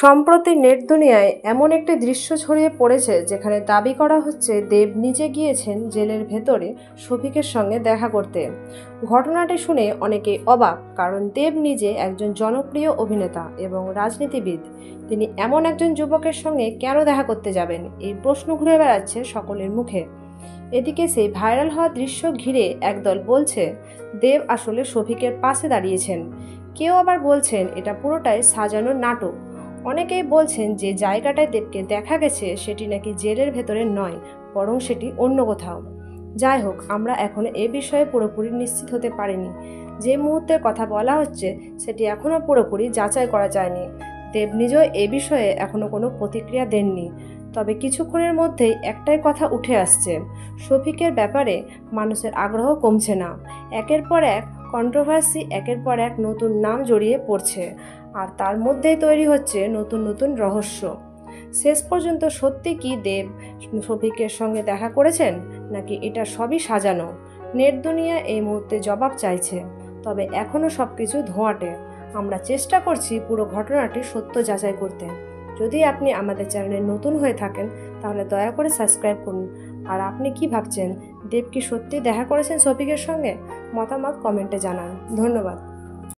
সম্প্রতি নেট দুনিয়ায় এমন একটি দৃশ্য ছড়িয়ে পড়েছে যেখানে দাবি করা হচ্ছে দেব নিজে গিয়েছেন জেলের ভেতরে শফিকের সঙ্গে দেখা করতে। ঘটনাটি শুনে অনেকেই অবাক, কারণ দেব নিজে একজন জনপ্রিয় অভিনেতা এবং রাজনীতিবিদ। তিনি এমন একজন যুবকের সঙ্গে কেন দেখা করতে যাবেন, এই প্রশ্ন ঘুরে বেড়াচ্ছে সকলের মুখে। এদিকে সেই ভাইরাল হওয়া দৃশ্য ঘিরে একদল বলছে দেব আসলে শফিকের পাশে দাঁড়িয়েছেন, কেউ আবার বলছেন এটা পুরোটাই সাজানো নাটক। অনেকেই বলছেন যে জায়গাটায় দেবকে দেখা গেছে সেটি নাকি জেলের ভেতরে নয়, বরং সেটি অন্য কোথাও। যাই হোক, আমরা এখনো এ বিষয়ে পুরোপুরি নিশ্চিত হতে পারিনি। যে মুহূর্তের কথা বলা হচ্ছে সেটি এখনও পুরোপুরি যাচাই করা যায়নি। দেব নিজেও এ বিষয়ে এখনো কোনো প্রতিক্রিয়া দেননি। তবে কিছুক্ষণের মধ্যেই একটাই কথা উঠে আসছে, শফিকের ব্যাপারে মানুষের আগ্রহ কমছে না। একের পর এক কন্ট্রোভার্সি, একের পর এক নতুন নাম জড়িয়ে পড়ছে, আর তার মধ্যেই তৈরি হচ্ছে নতুন নতুন রহস্য। শেষ পর্যন্ত সত্যি কি দেব শফিকের সঙ্গে দেখা করেছেন, নাকি এটা সবই সাজানো? নেট দুনিয়া এই মুহূর্তে জবাব চাইছে, তবে এখনও সব কিছু ধোঁয়াটে। আমরা চেষ্টা করছি পুরো ঘটনাটি সত্য যাচাই করতে। যদি আপনি আমাদের চ্যানেলে নতুন হয়ে থাকেন তাহলে দয়া করে সাবস্ক্রাইব করুন। আর আপনি কি ভাবছেন, দেব কি সত্যি দেখা করেছেন শফিকের সঙ্গে? মতামত কমেন্টে জানান। ধন্যবাদ।